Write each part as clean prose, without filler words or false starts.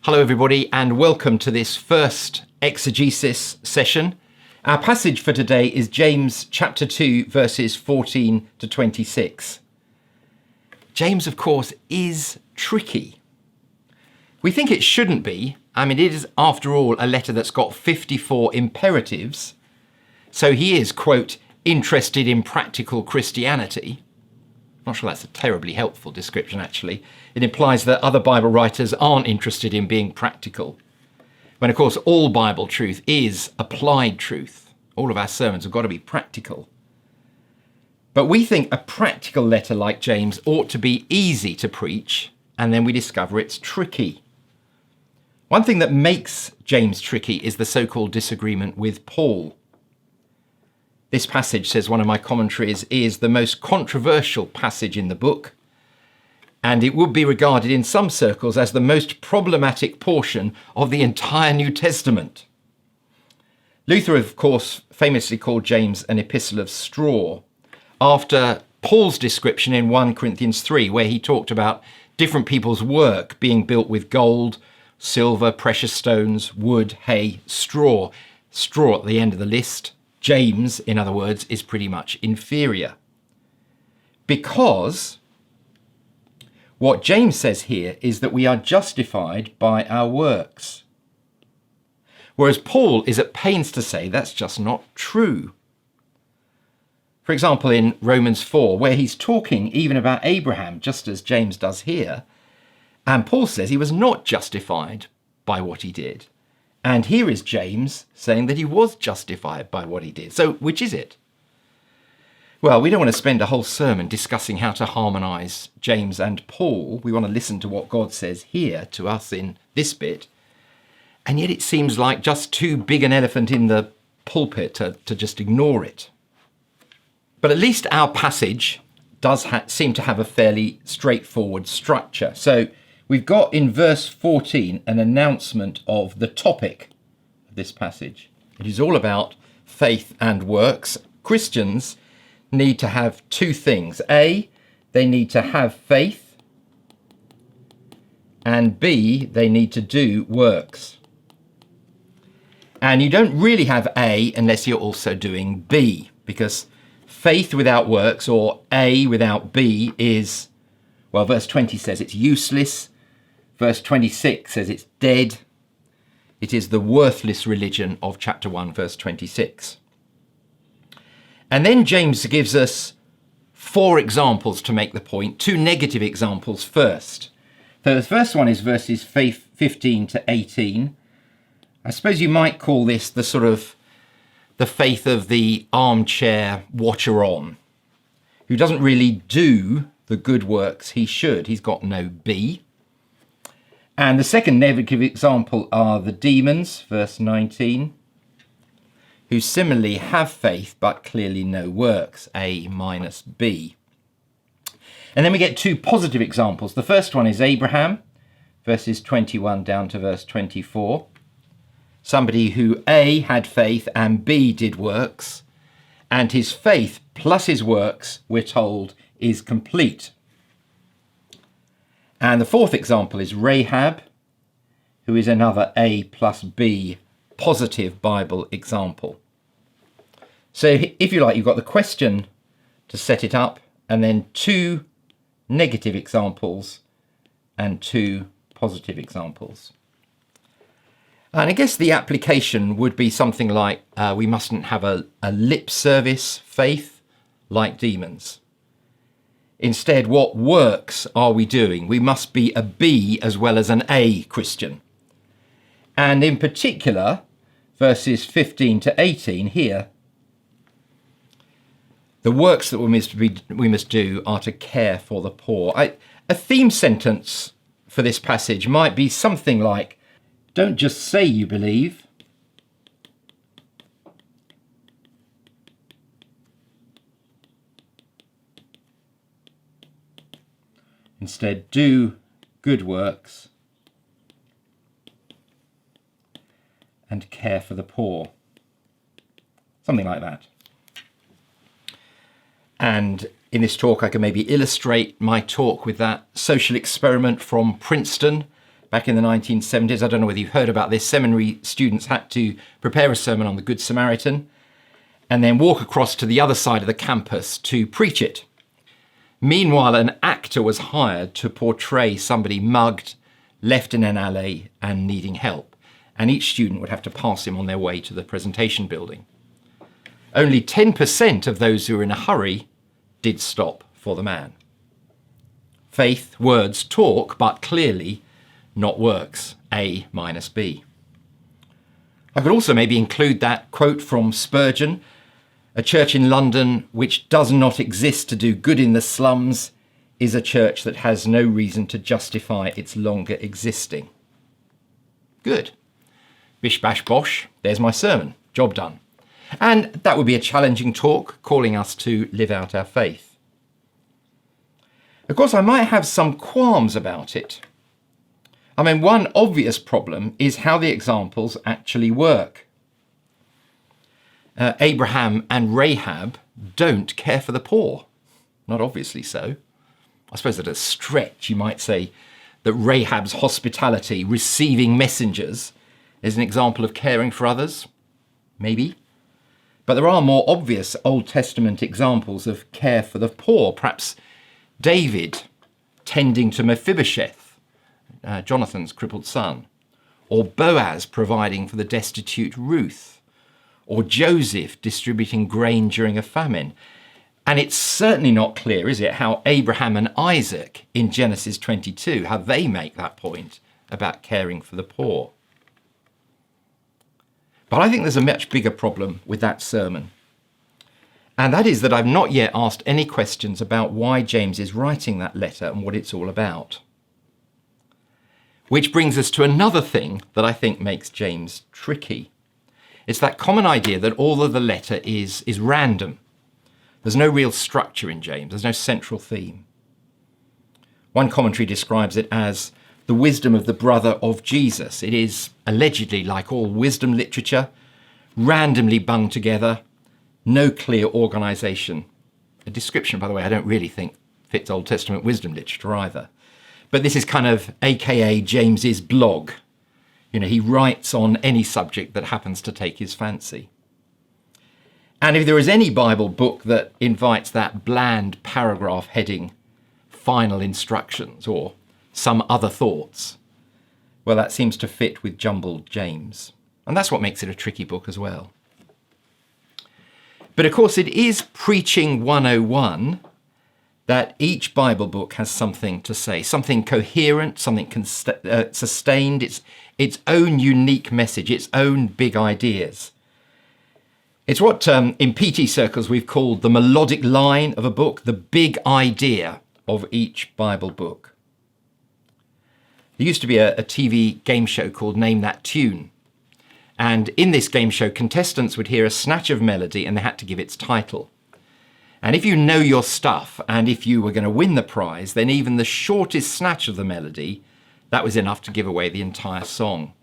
Hello everybody and welcome to this first exegesis session. Our passage for today is James chapter 2 verses 14 to 26. James, of course, is tricky. We think it shouldn't be. It is after all a letter that's got 54 imperatives. So he is, quote, interested in practical Christianity. I'm not sure that's a terribly helpful description, actually. It implies that other Bible writers aren't interested in being practical. When, of course, all Bible truth is applied truth. All of our sermons have got to be practical. But we think a practical letter like James ought to be easy to preach, and then we discover it's tricky. One thing that makes James tricky is the so-called disagreement with Paul. This passage, says one of my commentaries, is the most controversial passage in the book, and it would be regarded in some circles as the most problematic portion of the entire New Testament. Luther, of course, famously called James an epistle of straw, after Paul's description in 1 Corinthians 3, where he talked about different people's work being built with gold, silver, precious stones, wood, hay, straw. Straw at the end of the list. James, in other words, is pretty much inferior. Because what James says here is that we are justified by our works. Whereas Paul is at pains to say that's just not true. For example, in Romans 4, where he's talking even about Abraham, just as James does here, and Paul says he was not justified by what he did. And here is James saying that he was justified by what he did. So which is it? Well, we don't want to spend a whole sermon discussing how to harmonise James and Paul. We want to listen to what God says here to us in this bit. And yet it seems like just too big an elephant in the pulpit to just ignore it. But at least our passage does seem to have a fairly straightforward structure. So we've got in verse 14 an announcement of the topic of this passage. It is all about faith and works. Christians need to have two things. A, they need to have faith, and B, they need to do works. And you don't really have A unless you're also doing B, because faith without works, or A without B, is, well, verse 20 says it's useless. Verse 26 says it's dead. It is the worthless religion of chapter 1, verse 26. And then James gives us 4 examples to make the point, 2 negative examples first. So the first one is verses 15 to 18. I suppose you might call this the sort of the faith of the armchair watcher-on, who doesn't really do the good works he should. He's got no B. And the second negative example are the demons, verse 19, who similarly have faith but clearly no works, A minus B. And then we get 2 positive examples. The first one is Abraham, verses 21 down to verse 24. Somebody who A had faith and B did works, and his faith plus his works, we're told, is complete. And the fourth example is Rahab, who is another A plus B positive Bible example. So if you like, you've got the question to set it up, and then 2 negative examples and 2 positive examples. And I guess the application would be something like, we mustn't have a lip service faith like demons. Instead, what works are we doing? We must be a B as well as an A Christian. And in particular, verses 15 to 18 here, the works that we must do are to care for the poor. A theme sentence for this passage might be something like, don't just say you believe, instead, do good works and care for the poor. Something like that. And in this talk, I can maybe illustrate my talk with that social experiment from Princeton back in the 1970s. I don't know whether you've heard about this. Seminary students had to prepare a sermon on the Good Samaritan and then walk across to the other side of the campus to preach it. Meanwhile, an actor was hired to portray somebody mugged, left in an alley and needing help. And each student would have to pass him on their way to the presentation building. Only 10% of those who were in a hurry did stop for the man. Faith, words talk, but clearly not works. A minus B. I could also maybe include that quote from Spurgeon: "A church in London which does not exist to do good in the slums is a church that has no reason to justify its longer existing." Good. Bish bash bosh, there's my sermon, job done. And that would be a challenging talk, calling us to live out our faith. Of course, I might have some qualms about it. I mean, one obvious problem is how the examples actually work. Abraham and Rahab don't care for the poor. Not obviously so. I suppose at a stretch you might say that Rahab's hospitality, receiving messengers, is an example of caring for others. Maybe. But there are more obvious Old Testament examples of care for the poor. Perhaps David tending to Mephibosheth, Jonathan's crippled son, or Boaz providing for the destitute Ruth, or Joseph distributing grain during a famine. And it's certainly not clear, is it, how Abraham and Isaac in Genesis 22, how they make that point about caring for the poor. But I think there's a much bigger problem with that sermon. And that is that I've not yet asked any questions about why James is writing that letter and what it's all about. Which brings us to another thing that I think makes James tricky. It's that common idea that all of the letter is random. There's no real structure in James. There's no central theme. One commentary describes it as the wisdom of the brother of Jesus. It is allegedly, like all wisdom literature, randomly bung together, no clear organisation. A description, by the way, I don't really think fits Old Testament wisdom literature either. But this is kind of AKA James's blog. You know, he writes on any subject that happens to take his fancy. And if there is any Bible book that invites that bland paragraph heading, final instructions, or some other thoughts, well, that seems to fit with jumbled James. And that's what makes it a tricky book as well. But of course, it is preaching 101 that each Bible book has something to say, something coherent, something sustained, its own unique message, its own big ideas. It's what in PT circles we've called the melodic line of a book, the big idea of each Bible book. There used to be a TV game show called Name That Tune. And in this game show, contestants would hear a snatch of melody and they had to give its title. And if you know your stuff and if you were going to win the prize, then even the shortest snatch of the melody, that was enough to give away the entire song.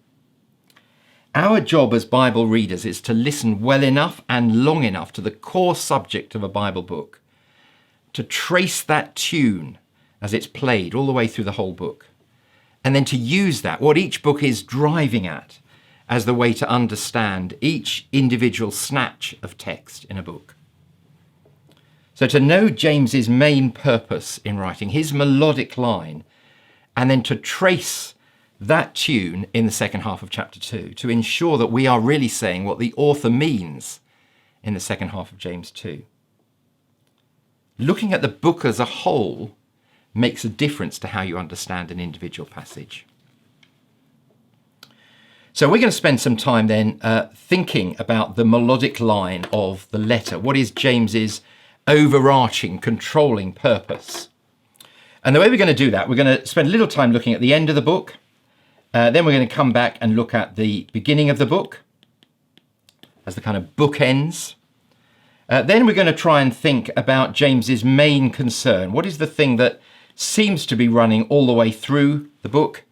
Our job as Bible readers is to listen well enough and long enough to the core subject of a Bible book, to trace that tune as it's played all the way through the whole book, and then to use that, what each book is driving at, as the way to understand each individual snatch of text in a book. So to know James's main purpose in writing, his melodic line, and then to trace that tune in the second half of chapter 2, to ensure that we are really saying what the author means in the second half of James 2. Looking at the book as a whole makes a difference to how you understand an individual passage. So we're going to spend some time then thinking about the melodic line of the letter. What is James's overarching, controlling purpose? And the way we're going to do that, we're going to spend a little time looking at the end of the book. Then we're going to come back and look at the beginning of the book as the kind of bookends. Then we're going to try and think about James's main concern. What is the thing that seems to be running all the way through the book?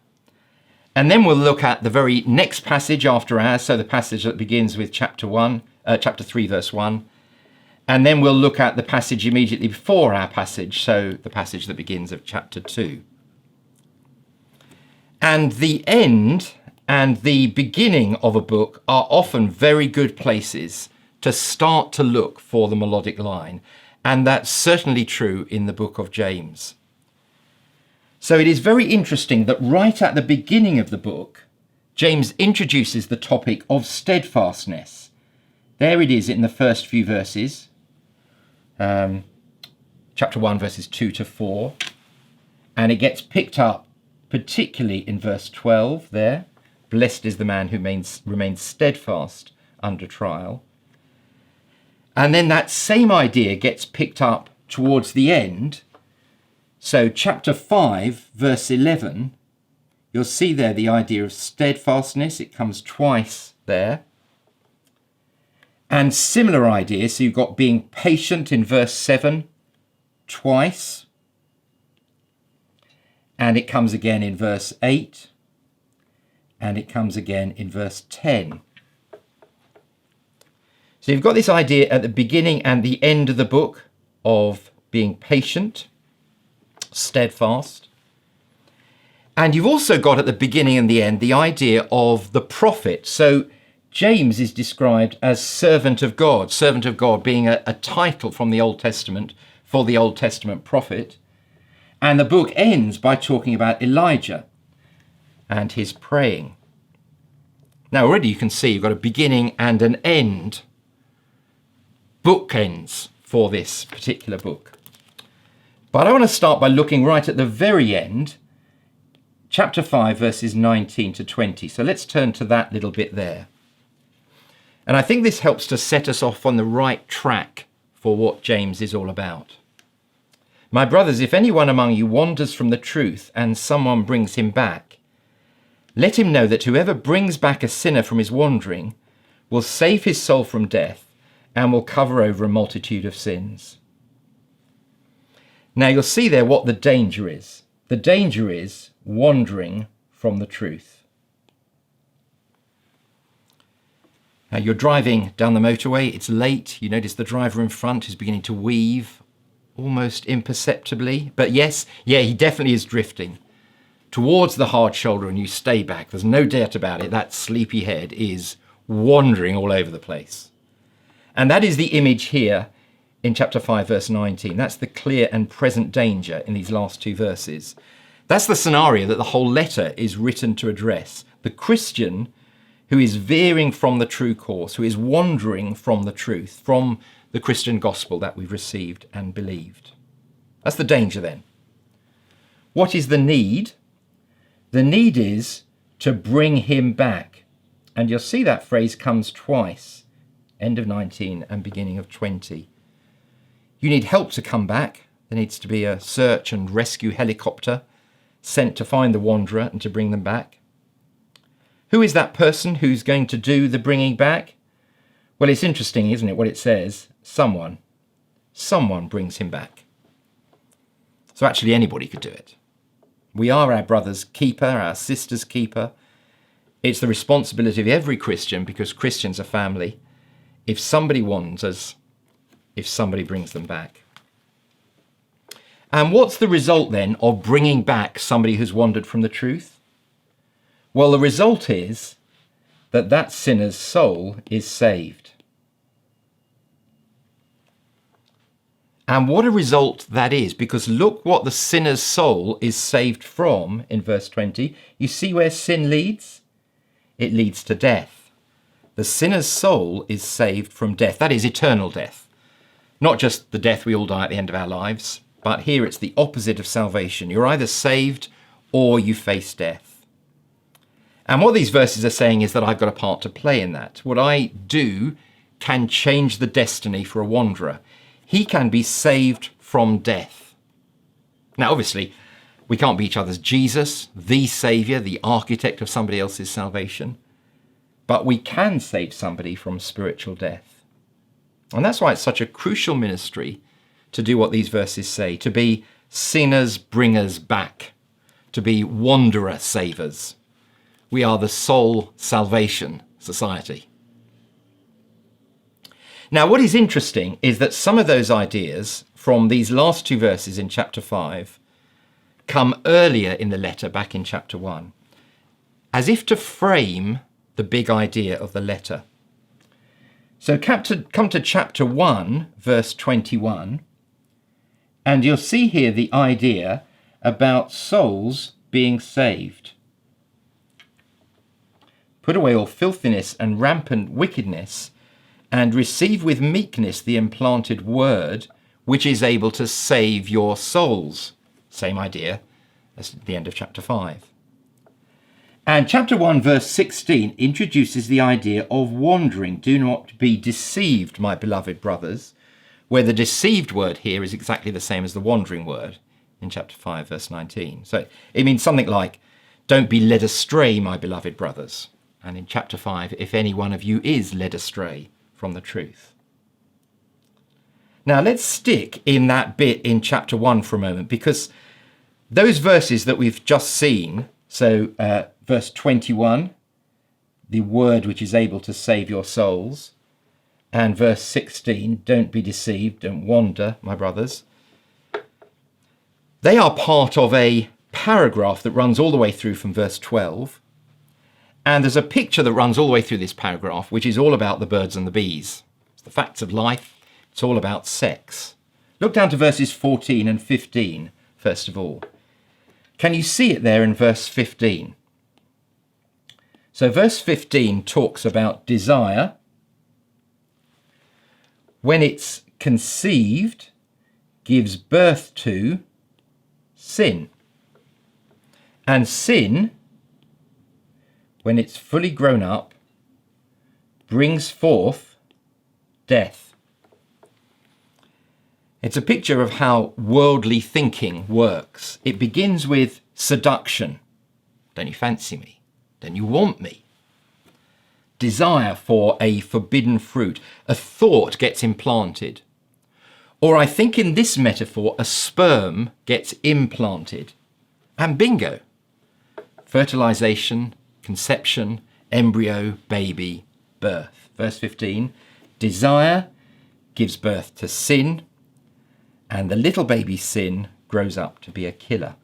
And then we'll look at the very next passage after ours, so the passage that begins with chapter 3, verse 1. And then we'll look at the passage immediately before our passage, so the passage that begins of chapter 2. And the end and the beginning of a book are often very good places to start to look for the melodic line. And that's certainly true in the book of James. So it is very interesting that right at the beginning of the book, James introduces the topic of steadfastness. There it is in the first few verses, chapter 1, verses 2 to 4. And it gets picked up particularly in verse 12 there. Blessed is the man who remains steadfast under trial. And then that same idea gets picked up towards the end. So chapter 5, verse 11, you'll see there the idea of steadfastness. It comes twice there. And similar ideas. So you've got being patient in verse 7 twice. And it comes again in verse 8. And it comes again in verse 10. So you've got this idea at the beginning and the end of the book of being patient, steadfast. And you've also got at the beginning and the end the idea of the prophet. So James is described as servant of God being a title from the Old Testament for the Old Testament prophet. And the book ends by talking about Elijah and his praying. Now already you can see you've got a beginning and an end, bookends for this particular book. But I want to start by looking right at the very end, chapter 5, verses 19 to 20. So let's turn to that little bit there. And I think this helps to set us off on the right track for what James is all about. My brothers, if anyone among you wanders from the truth and someone brings him back, let him know that whoever brings back a sinner from his wandering will save his soul from death and will cover over a multitude of sins. Now you'll see there what the danger is. The danger is wandering from the truth. Now you're driving down the motorway, it's late, you notice the driver in front is beginning to weave almost imperceptibly. But yes, he definitely is drifting towards the hard shoulder and you stay back. There's no doubt about it. That sleepy head is wandering all over the place. And that is the image here in chapter 5, verse 19. That's the clear and present danger in these last two verses. That's the scenario that the whole letter is written to address. The Christian who is veering from the true course, who is wandering from the truth, from the Christian gospel that we've received and believed. That's the danger then. What is the need? The need is to bring him back. And you'll see that phrase comes twice, end of 19 and beginning of 20. You need help to come back. There needs to be a search and rescue helicopter sent to find the wanderer and to bring them back. Who is that person who's going to do the bringing back? Well, it's interesting, isn't it, what it says? Someone brings him back. So actually anybody could do it. We are our brother's keeper, our sister's keeper. It's the responsibility of every Christian, because Christians are family. If somebody wanders, if somebody brings them back. And what's the result then of bringing back somebody who's wandered from the truth? Well, the result is that that sinner's soul is saved. And what a result that is, because look what the sinner's soul is saved from in verse 20. You see where sin leads? It leads to death. The sinner's soul is saved from death. That is eternal death. Not just the death we all die at the end of our lives, but here it's the opposite of salvation. You're either saved or you face death. And what these verses are saying is that I've got a part to play in that. What I do can change the destiny for a wanderer. He can be saved from death. Now, obviously, we can't be each other's Jesus, the Saviour, the architect of somebody else's salvation. But we can save somebody from spiritual death. And that's why it's such a crucial ministry to do what these verses say, to be sinners bringers back, to be wanderer savers. We are the soul salvation society. Now, what is interesting is that some of those ideas from these last two verses in chapter 5 come earlier in the letter, back in chapter 1. as if to frame the big idea of the letter. So come to chapter 1, verse 21, and you'll see here the idea about souls being saved. Put away all filthiness and rampant wickedness, and receive with meekness the implanted word, which is able to save your souls. Same idea as at the end of chapter 5. And chapter 1, verse 16 introduces the idea of wandering. Do not be deceived, my beloved brothers, where the deceived word here is exactly the same as the wandering word in chapter 5, verse 19. So it means something like, don't be led astray, my beloved brothers. And in chapter 5, if any one of you is led astray from the truth. Now let's stick in that bit in chapter 1 for a moment, because those verses that we've just seen, so verse 21, the word which is able to save your souls, and verse 16, don't be deceived, don't wander, my brothers, they are part of a paragraph that runs all the way through from verse 12. And there's a picture that runs all the way through this paragraph, which is all about the birds and the bees. It's the facts of life. It's all about sex. Look down to verses 14 and 15, first of all. Can you see it there in verse 15? So verse 15 talks about desire. When it's conceived, gives birth to sin. And sin, when it's fully grown up, brings forth death. It's a picture of how worldly thinking works. It begins with seduction. Don't you fancy me? Don't you want me? Desire for a forbidden fruit. A thought gets implanted. Or I think in this metaphor, a sperm gets implanted. And bingo. Fertilization, conception, embryo, baby, birth. Verse 15, desire gives birth to sin, and the little baby sin grows up to be a killer.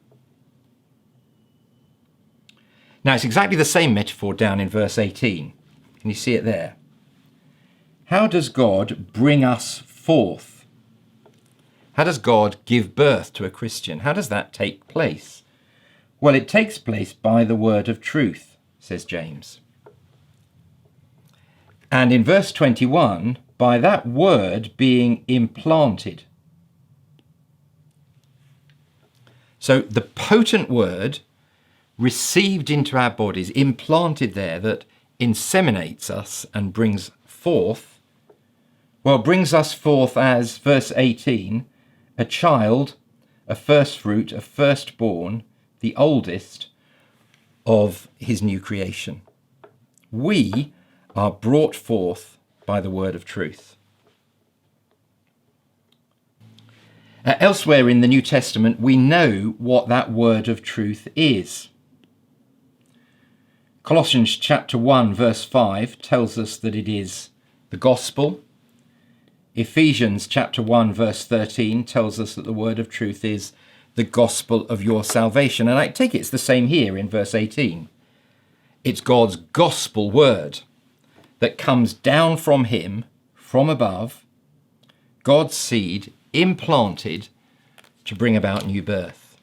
Now it's exactly the same metaphor down in verse 18. Can you see it there? How does God bring us forth? How does God give birth to a Christian? How does that take place? Well, it takes place by the word of truth, says James. And in verse 21, by that word being implanted. So the potent word received into our bodies, implanted there, that inseminates us and brings forth, well, brings us forth as, verse 18, a child, a first fruit, a firstborn, the oldest of his new creation. We are brought forth by the word of truth. Elsewhere in the New Testament, we know what that word of truth is. Colossians chapter 1, verse 5 tells us that it is the gospel. Ephesians chapter 1, verse 13 tells us that the word of truth is the gospel of your salvation. And I take it it's the same here in verse 18. It's God's gospel word that comes down from him, from above, God's seed implanted to bring about new birth.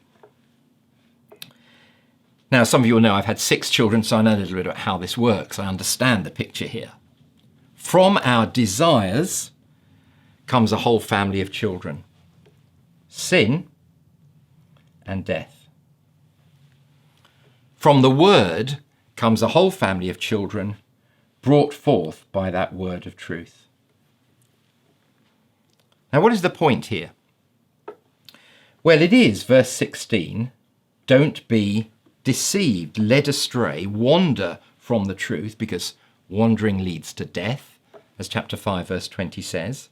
Now, some of you will know I've had 6 children, so I know a little bit about how this works. I understand the picture here. From our desires comes a whole family of children. Sin and death. From the word comes a whole family of children brought forth by that word of truth. Now, what is the point here? Well, it is, verse 16, don't be deceived, led astray, wander from the truth, because wandering leads to death, as chapter 5, verse 20 says.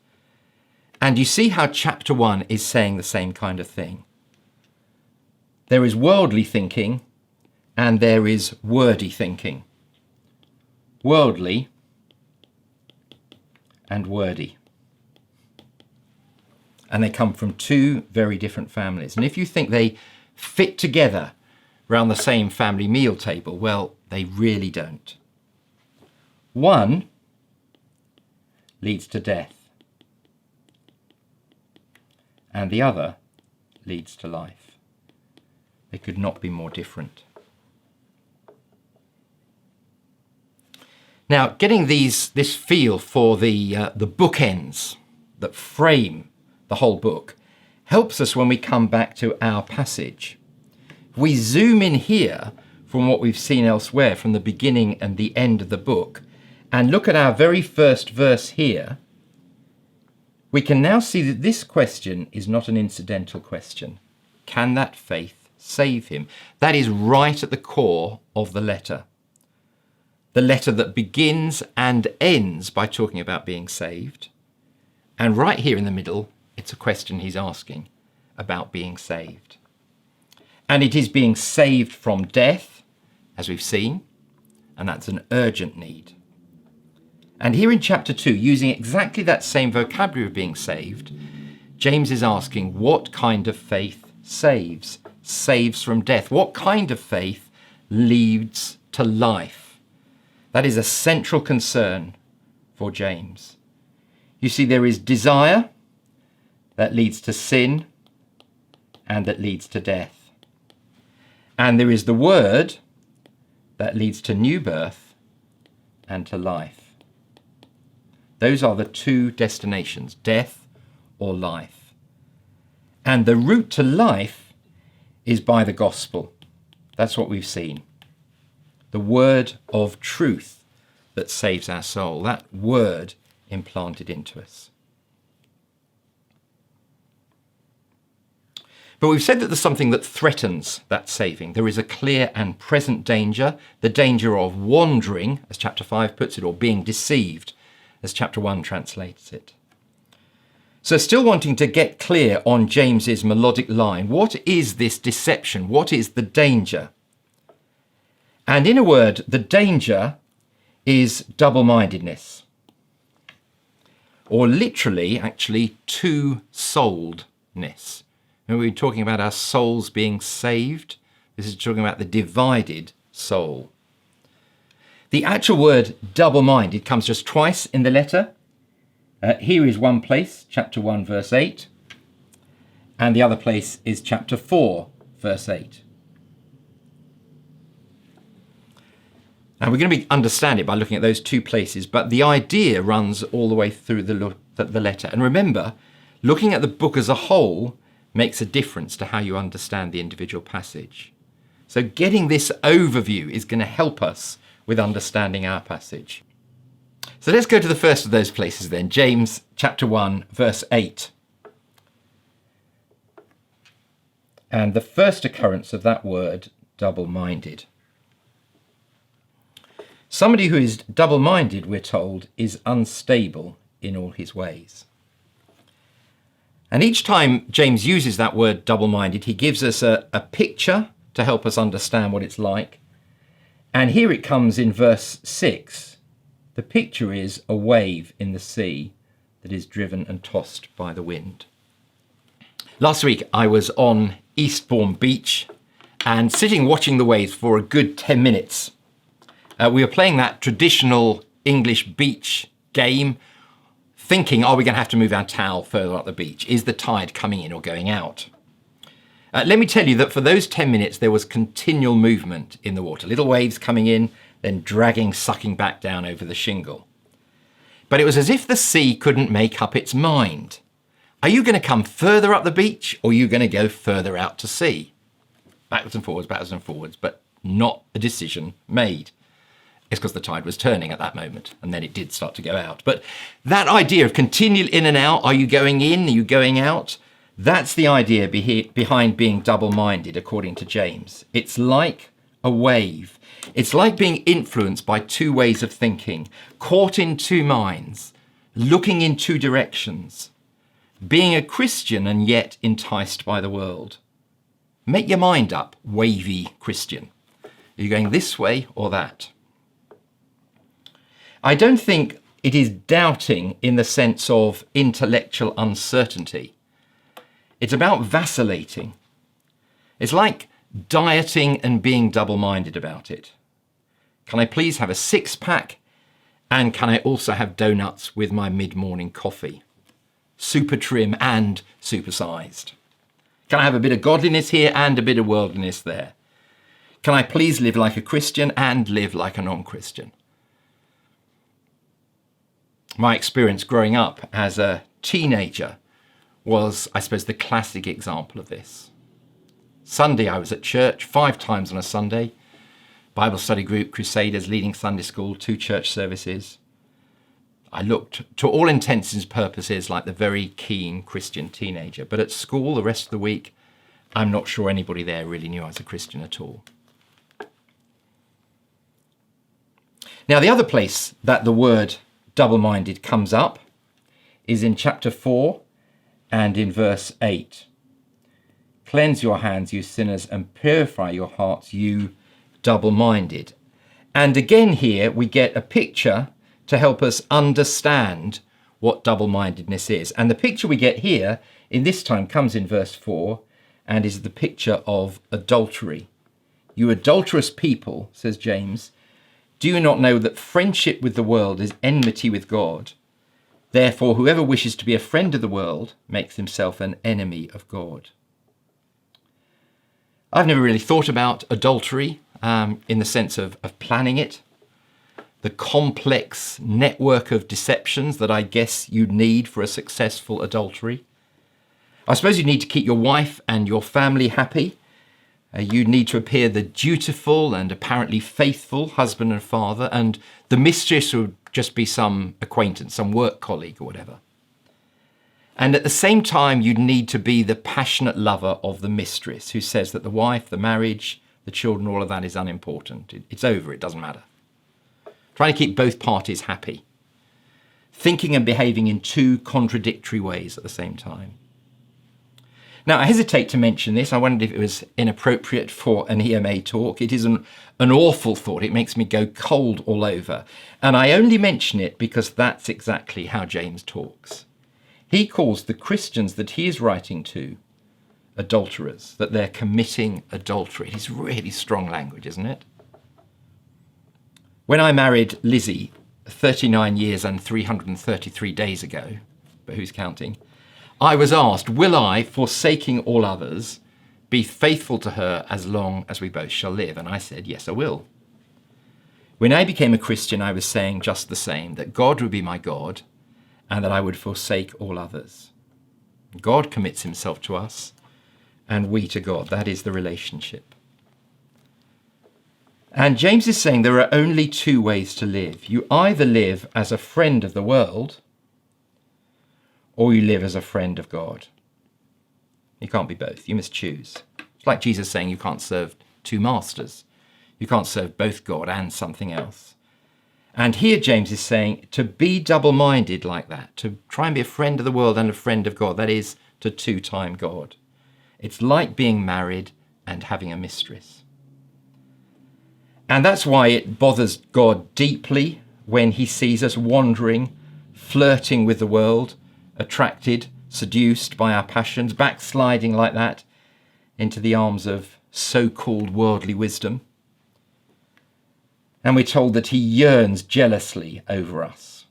And you see how chapter 1 is saying the same kind of thing. There is worldly thinking and there is wordy thinking. Worldly and wordy. And they come from 2 very different families. And if you think they fit together around the same family meal table, well, They really don't. One leads to death, and the other leads to life. They could not be more different. Now, getting this feel for the bookends that frame the whole book helps us when we come back to our passage. If we zoom in here from what we've seen elsewhere, from the beginning and the end of the book, and look at our very first verse here, we can now see that this question is not an incidental question. Can that faith save him? That is right at the core of the letter. The letter that begins and ends by talking about being saved. And right here in the middle, it's a question he's asking about being saved. And it is being saved from death, as we've seen, and that's an urgent need. And here in chapter 2, using exactly that same vocabulary of being saved, James is asking what kind of faith saves? Saves from death. What kind of faith leads to life? That is a central concern for James. You see, there is desire that leads to sin and that leads to death. And there is the word that leads to new birth and to life. Those are the two destinations, death or life. And the route to life is by the gospel. That's what we've seen. The word of truth that saves our soul. That word implanted into us. But we've said that there's something that threatens that saving. There is a clear and present danger, the danger of wandering, as chapter 5 puts it, or being deceived, as chapter 1 translates it. So still wanting to get clear on James's melodic line, what is this deception? What is the danger? And in a word, the danger is double-mindedness. Or literally, actually, two-souledness. And we're talking about our souls being saved. This is talking about the divided soul. The actual word double-minded comes just twice in the letter. Here is one place, chapter 1, verse 8. And the other place is chapter 4, verse 8. And we're going to understand it by looking at those two places, but the idea runs all the way through the letter. And remember, looking at the book as a whole makes a difference to how you understand the individual passage. So getting this overview is going to help us with understanding our passage. So let's go to the first of those places then, James chapter 1, verse 8. And the first occurrence of that word, double-minded. Somebody who is double-minded, we're told, is unstable in all his ways. And each time James uses that word double-minded, he gives us a picture to help us understand what it's like. And here it comes in verse 6. The picture is a wave in the sea that is driven and tossed by the wind. Last week I was on Eastbourne Beach and sitting watching the waves for a good 10 minutes. We were playing that traditional English beach game, thinking, are we going to have to move our towel further up the beach? Is the tide coming in or going out? Let me tell you that for those 10 minutes, there was continual movement in the water. Little waves coming in, then dragging, sucking back down over the shingle. But it was as if the sea couldn't make up its mind. Are you going to come further up the beach or are you going to go further out to sea? Backwards and forwards, but not a decision made. It's because the tide was turning at that moment, and then it did start to go out. But that idea of continual in and out, are you going in, are you going out? That's the idea behind being double-minded, according to James. It's like a wave. It's like being influenced by two ways of thinking, caught in two minds, looking in two directions, being a Christian and yet enticed by the world. Make your mind up, wavy Christian. Are you going this way or that? I don't think it is doubting in the sense of intellectual uncertainty. It's about vacillating. It's like dieting and being double-minded about it. Can I please have a 6-pack? And can I also have donuts with my mid-morning coffee? Super trim and supersized. Can I have a bit of godliness here and a bit of worldliness there? Can I please live like a Christian and live like a non-Christian? My experience growing up as a teenager was, I suppose, the classic example of this. Sunday, I was at church 5 times on a Sunday. Bible study group, Crusaders, leading Sunday school, 2 church services. I looked, to all intents and purposes, like the very keen Christian teenager. But at school, the rest of the week, I'm not sure anybody there really knew I was a Christian at all. Now, the other place that the word double-minded comes up is in chapter 4 and in verse 8. Cleanse your hands, you sinners, and purify your hearts, you double-minded. And again here we get a picture to help us understand what double-mindedness is. And the picture we get here in this time comes in verse 4 and is the picture of adultery. You adulterous people, says James, do you not know that friendship with the world is enmity with God? Therefore, whoever wishes to be a friend of the world makes himself an enemy of God. I've never really thought about adultery in the sense of planning it. The complex network of deceptions that I guess you'd need for a successful adultery. I suppose you need to keep your wife and your family happy. You need to appear the dutiful and apparently faithful husband and father, and the mistress would just be some acquaintance, some work colleague or whatever. And at the same time, you'd need to be the passionate lover of the mistress who says that the wife, the marriage, the children, all of that is unimportant. It's over, it doesn't matter. Trying to keep both parties happy. Thinking and behaving in 2 contradictory ways at the same time. Now, I hesitate to mention this. I wondered if it was inappropriate for an EMA talk. It is an awful thought. It makes me go cold all over. And I only mention it because that's exactly how James talks. He calls the Christians that he is writing to adulterers, that they're committing adultery. It is really strong language, isn't it? When I married Lizzie 39 years and 333 days ago, but who's counting? I was asked, will I, forsaking all others, be faithful to her as long as we both shall live? And I said, yes, I will. When I became a Christian, I was saying just the same, that God would be my God and that I would forsake all others. God commits himself to us and we to God. That is the relationship. And James is saying there are only 2 ways to live. You either live as a friend of the world, or you live as a friend of God. You can't be both. You must choose. It's like Jesus saying you can't serve 2 masters. You can't serve both God and something else. And here James is saying to be double-minded like that, to try and be a friend of the world and a friend of God, that is to 2-time God. It's like being married and having a mistress. And that's why it bothers God deeply when he sees us wandering, flirting with the world, attracted, seduced by our passions, backsliding like that into the arms of so-called worldly wisdom. And we're told that he yearns jealously over us.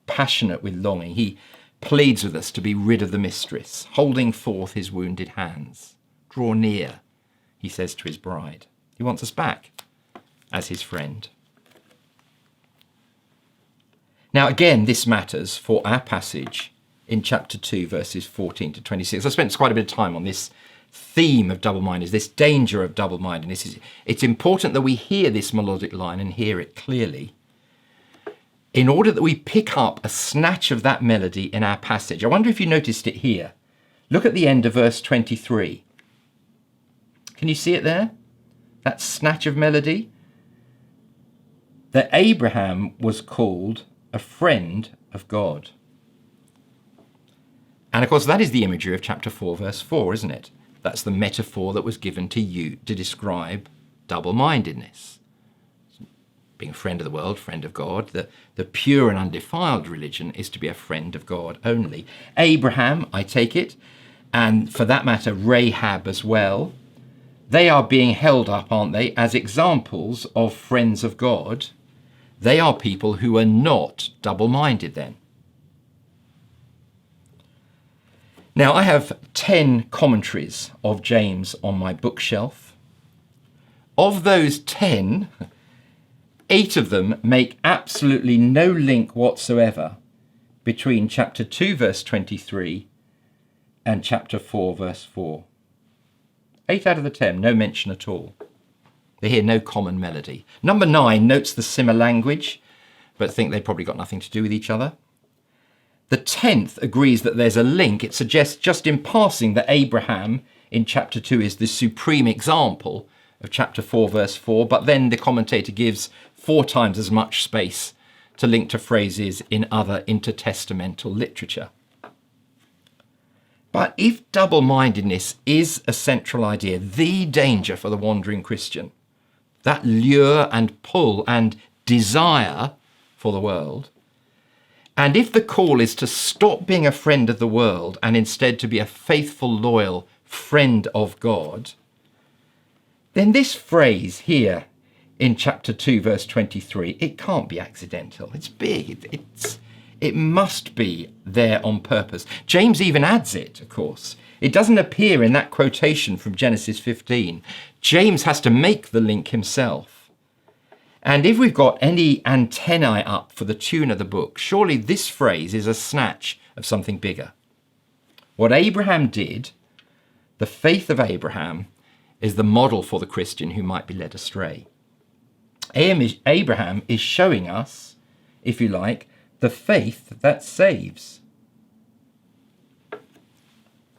Passionate with longing, he pleads with us to be rid of the mistress, holding forth his wounded hands. Draw near, he says to his bride. He wants us back as his friend. Now, again, this matters for our passage in chapter 2, verses 14 to 26. I spent quite a bit of time on this theme of double-mindedness, this danger of double-mindedness. It's important that we hear this melodic line and hear it clearly in order that we pick up a snatch of that melody in our passage. I wonder if you noticed it here. Look at the end of verse 23. Can you see it there? That snatch of melody? That Abraham was called a friend of God. And of course, that is the imagery of chapter 4, verse 4, isn't it? That's the metaphor that was given to you to describe double-mindedness. Being a friend of the world, friend of God. The pure and undefiled religion is to be a friend of God only. Abraham, I take it, and for that matter, Rahab as well, they are being held up, aren't they, as examples of friends of God. They are people who are not double-minded then. Now, I have 10 commentaries of James on my bookshelf. Of those 10, 8 of them make absolutely no link whatsoever between chapter 2, verse 23 and chapter 4, verse 4. 8 out of the 10, no mention at all. They hear no common melody. Number 9 notes the similar language, but think they've probably got nothing to do with each other. The 10th agrees that there's a link. It suggests just in passing that Abraham in chapter 2 is the supreme example of chapter 4, verse 4, but then the commentator gives 4 times as much space to link to phrases in other intertestamental literature. But if double-mindedness is a central idea, the danger for the wandering Christian, that lure and pull and desire for the world, and if the call is to stop being a friend of the world and instead to be a faithful, loyal friend of God, then this phrase here in chapter 2, verse 23, it can't be accidental. It's big. It must be there on purpose. James even adds it, of course. It doesn't appear in that quotation from Genesis 15. James has to make the link himself. And if we've got any antennae up for the tune of the book, surely this phrase is a snatch of something bigger. What Abraham did, the faith of Abraham, is the model for the Christian who might be led astray. Abraham is showing us, if you like, the faith that saves.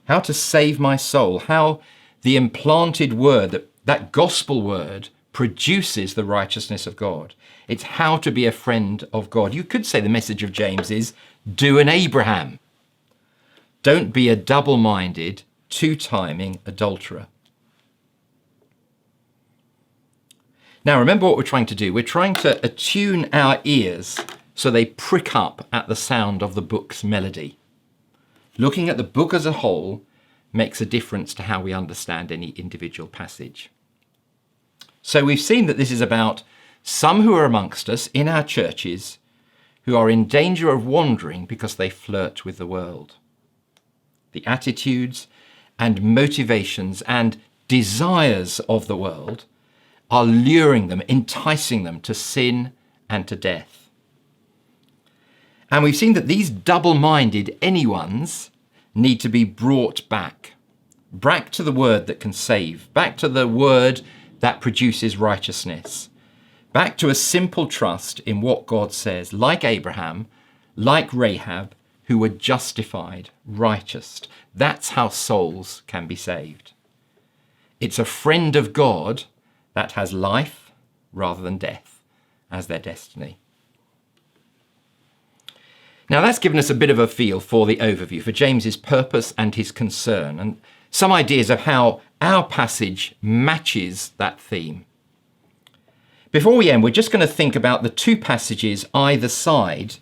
How to save my soul, how the implanted word, that gospel word, produces the righteousness of God. It's how to be a friend of God. You could say the message of James is, do an Abraham. Don't be a double-minded, two-timing adulterer. Now, remember what we're trying to do. We're trying to attune our ears so they prick up at the sound of the book's melody. Looking at the book as a whole makes a difference to how we understand any individual passage. So we've seen that this is about some who are amongst us in our churches who are in danger of wandering because they flirt with the world. The attitudes and motivations and desires of the world are luring them, enticing them to sin and to death. And we've seen that these double-minded anyones need to be brought back to the word that can save, back to the word that produces righteousness, back to a simple trust in what God says, like Abraham, like Rahab, who were justified, righteous. That's how souls can be saved. It's a friend of God that has life rather than death as their destiny. Now that's given us a bit of a feel for the overview, for James's purpose and his concern, and some ideas of how our passage matches that theme. Before we end, we're just going to think about the two passages either side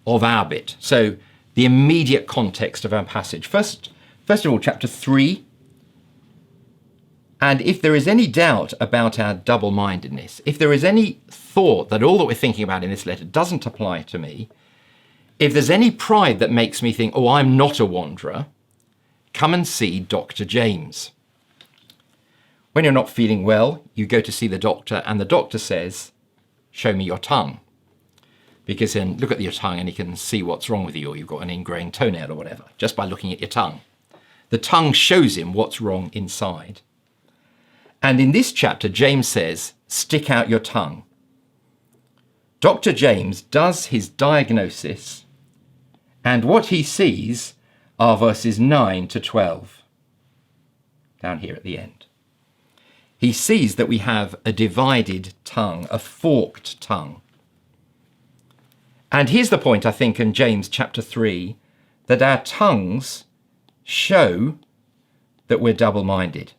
of our bit. So the immediate context of our passage. First of all, chapter 3. And if there is any doubt about our double-mindedness, if there is any thought that all that we're thinking about in this letter doesn't apply to me, if there's any pride that makes me think, oh, I'm not a wanderer, come and see Dr. James. When you're not feeling well, you go to see the doctor and the doctor says, show me your tongue. Because then look at your tongue and he can see what's wrong with you, or you've got an ingrained toenail or whatever, just by looking at your tongue. The tongue shows him what's wrong inside. And in this chapter, James says, stick out your tongue. Dr. James does his diagnosis, and what he sees are verses 9 to 12, down here at the end. He sees that we have a divided tongue, a forked tongue. And here's the point, I think, in James chapter 3, that our tongues show that we're double-minded.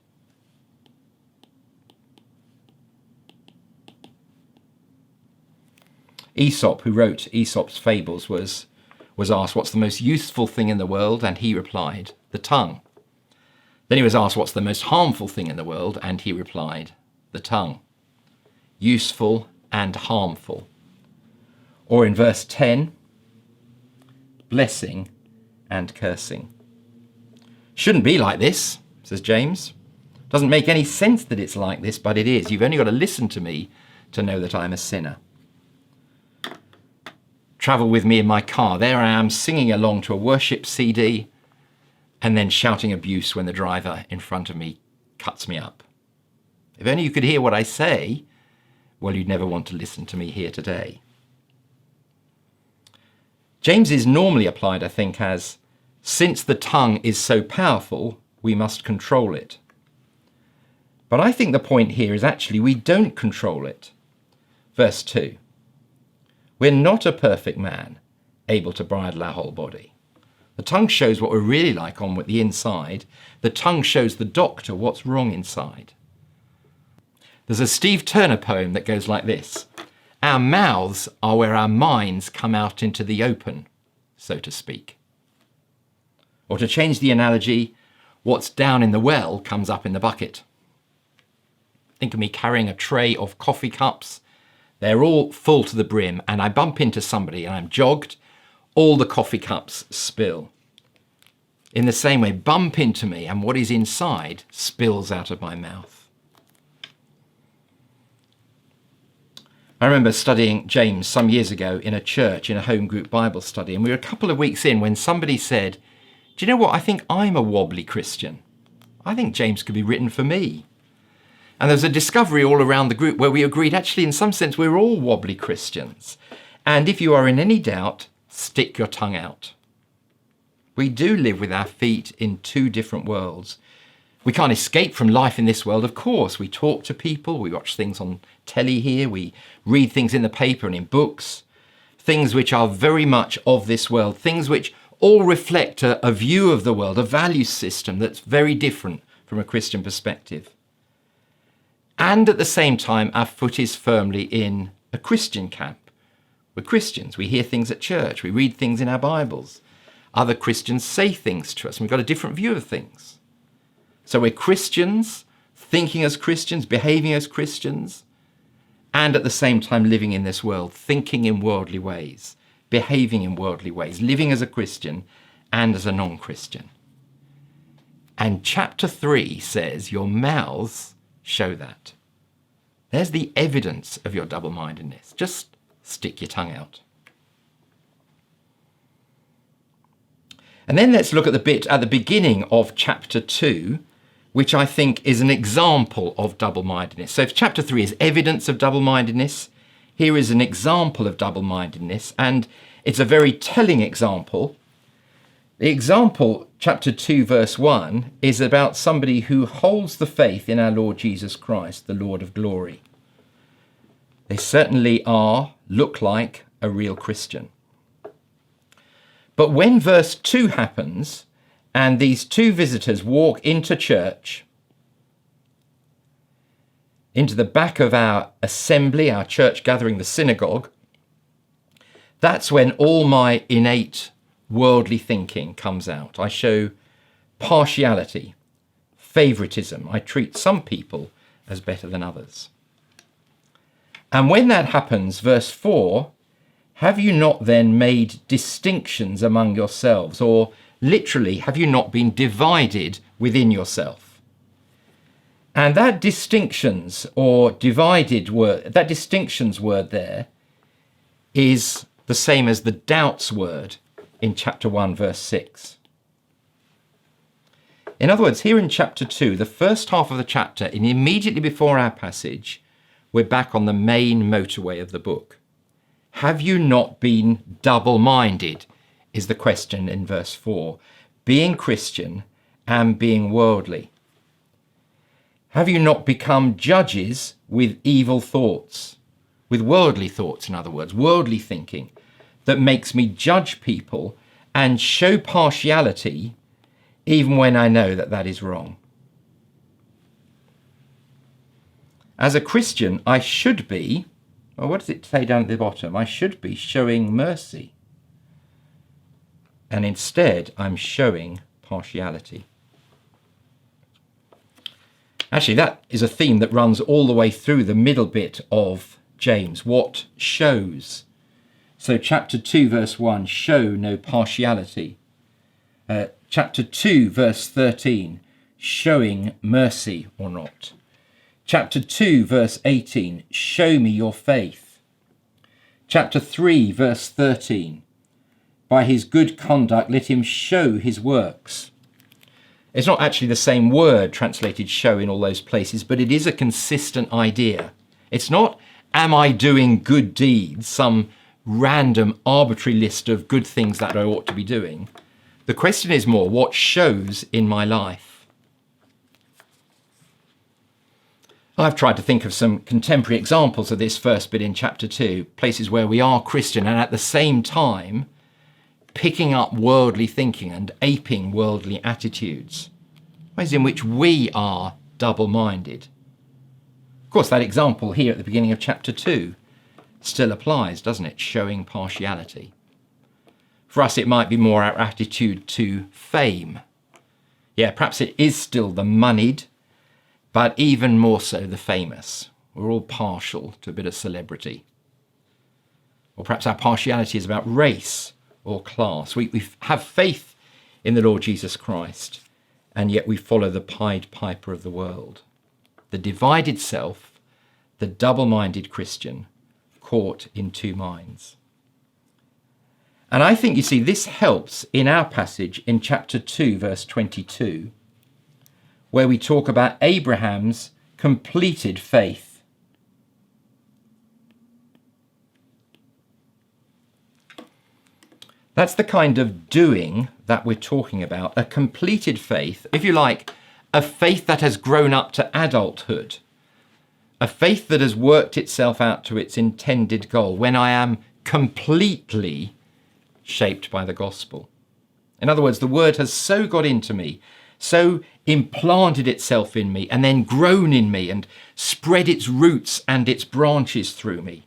Aesop, who wrote Aesop's fables, was asked, what's the most useful thing in the world? And he replied, the tongue. Then he was asked, what's the most harmful thing in the world? And he replied, the tongue. Useful and harmful. Or in verse 10, blessing and cursing. Shouldn't be like this, says James. Doesn't make any sense that it's like this, but it is. You've only got to listen to me to know that I'm a sinner. Travel with me in my car. There I am singing along to a worship CD and then shouting abuse when the driver in front of me cuts me up. If only you could hear what I say, well, you'd never want to listen to me here today. James is normally applied, I think, as, since the tongue is so powerful, we must control it. But I think the point here is actually we don't control it. Verse 2. We're not a perfect man, able to bridle our whole body. The tongue shows what we're really like on the inside. The tongue shows the doctor what's wrong inside. There's a Steve Turner poem that goes like this. Our mouths are where our minds come out into the open, so to speak. Or to change the analogy, what's down in the well comes up in the bucket. Think of me carrying a tray of coffee cups. They're all full to the brim, and I bump into somebody and I'm jogged. All the coffee cups spill. In the same way, bump into me and what is inside spills out of my mouth. I remember studying James some years ago in a church, in a home group Bible study, and we were a couple of weeks in when somebody said, do you know what, I think I'm a wobbly Christian. I think James could be written for me. And there was a discovery all around the group where we agreed, actually, in some sense, we're all wobbly Christians. And if you are in any doubt, stick your tongue out. We do live with our feet in two different worlds. We can't escape from life in this world, of course. We talk to people, we watch things on telly here, we read things in the paper and in books, things which are very much of this world, things which all reflect a view of the world, a value system that's very different from a Christian perspective. And at the same time, our foot is firmly in a Christian camp. We're Christians. We hear things at church. We read things in our Bibles. Other Christians say things to us, and we've got a different view of things. So we're Christians, thinking as Christians, behaving as Christians, and at the same time living in this world, thinking in worldly ways, behaving in worldly ways, living as a Christian and as a non-Christian. And chapter 3 says your mouths show that. There's the evidence of your double-mindedness. Just stick your tongue out. And then let's look at the bit at the beginning of chapter 2, which I think is an example of double-mindedness. So if chapter 3 is evidence of double-mindedness, here is an example of double-mindedness, and it's a very telling example. The example, chapter 2, verse 1, is about somebody who holds the faith in our Lord Jesus Christ, the Lord of glory. They certainly look like a real Christian. But when verse 2 happens, and these two visitors walk into church, into the back of our assembly, our church gathering, the synagogue, that's when all my innate worldly thinking comes out. I show partiality, favoritism. I treat some people as better than others. And when that happens, verse 4, have you not then made distinctions among yourselves? Or literally, have you not been divided within yourself? And that distinctions or divided word, that distinctions word there is the same as the doubts word in chapter 1, verse 6. In other words, here in chapter 2, the first half of the chapter, and immediately before our passage, we're back on the main motorway of the book. Have you not been double-minded, is the question in verse 4. Being Christian and being worldly. Have you not become judges with evil thoughts? With worldly thoughts, in other words, worldly thinking, that makes me judge people and show partiality even when I know that that is wrong. As a Christian, I should be, well, what does it say down at the bottom? I should be showing mercy. And instead, I'm showing partiality. Actually, that is a theme that runs all the way through the middle bit of James. What shows? So chapter 2, verse 1, show no partiality. Chapter 2, verse 13, showing mercy or not. Chapter 2, verse 18, show me your faith. Chapter 3, verse 13, by his good conduct let him show his works. It's not actually the same word translated show in all those places, but it is a consistent idea. It's not, am I doing good deeds, some random arbitrary list of good things that I ought to be doing. The question is more, what shows in my life? I've tried to think of some contemporary examples of this first bit in chapter 2, places where we are Christian and at the same time picking up worldly thinking and aping worldly attitudes, ways in which we are double-minded. Of course, that example here at the beginning of chapter 2 still applies, doesn't it? Showing partiality. For us, it might be more our attitude to fame. Yeah, perhaps it is still the moneyed, but even more so the famous. We're all partial to a bit of celebrity. Or perhaps our partiality is about race or class. We have faith in the Lord Jesus Christ, and yet we follow the Pied Piper of the world. The divided self, the double-minded Christian, caught in two minds. And I think, you see, this helps in our passage in chapter 2, verse 22, where we talk about Abraham's completed faith. That's the kind of doing that we're talking about, a completed faith, if you like, a faith that has grown up to adulthood, a faith that has worked itself out to its intended goal, when I am completely shaped by the gospel. In other words, the word has so got into me, so implanted itself in me, and then grown in me and spread its roots and its branches through me.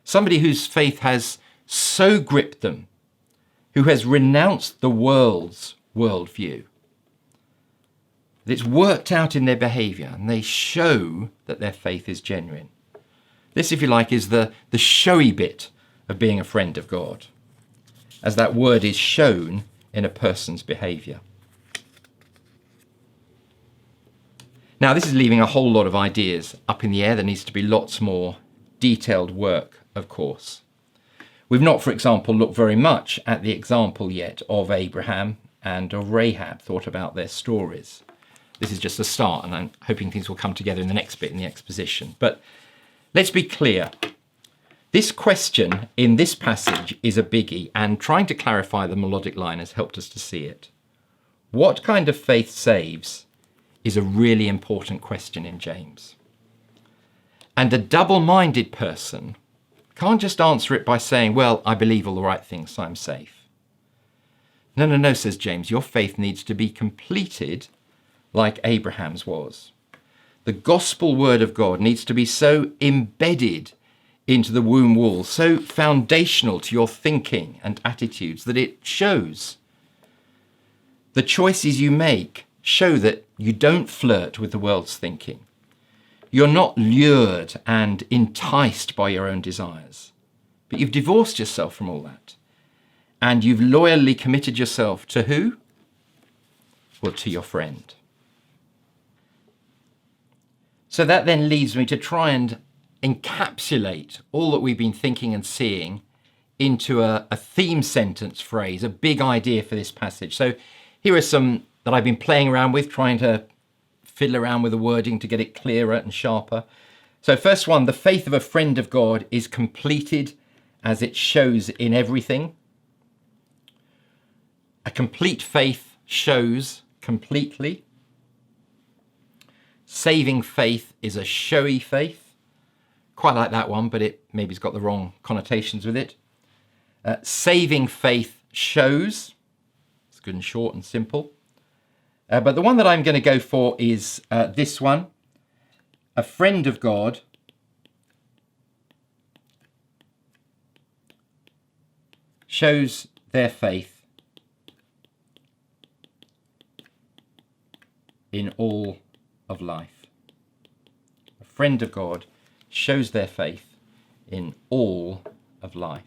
Somebody whose faith has so gripped them, who has renounced the world's worldview, that it's worked out in their behaviour and they show that their faith is genuine. This, if you like, is the showy bit of being a friend of God, as that word is shown in a person's behaviour. Now, this is leaving a whole lot of ideas up in the air. There needs to be lots more detailed work, of course. We've not, for example, looked very much at the example yet of Abraham and of Rahab, thought about their stories. This is just a start, and I'm hoping things will come together in the next bit in the exposition. But let's be clear. This question in this passage is a biggie, and trying to clarify the melodic line has helped us to see it. What kind of faith saves is a really important question in James. And a double-minded person can't just answer it by saying, well, I believe all the right things, so I'm safe. No, says James, your faith needs to be completed like Abraham's was. The gospel word of God needs to be so embedded into the womb wall, so foundational to your thinking and attitudes that it shows. The choices you make show that you don't flirt with the world's thinking. You're not lured and enticed by your own desires, but you've divorced yourself from all that. And you've loyally committed yourself to who? Well, to your friend. So that then leads me to try and encapsulate all that we've been thinking and seeing into a theme sentence phrase, a big idea for this passage. So here are some that I've been playing around with, trying to fiddle around with the wording to get it clearer and sharper. So first one, the faith of a friend of God is completed as it shows in everything. A complete faith shows completely. Saving faith is a showy faith. Quite like that one, but it maybe's got the wrong connotations with it. Saving faith shows. It's good and short and simple. But the one that I'm going to go for is this one. A friend of God shows their faith in all of life. friend of God shows their faith in all of life.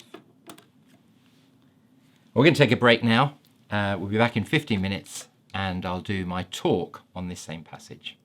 We're going to take a break now. We'll be back in 15 minutes and I'll do my talk on this same passage.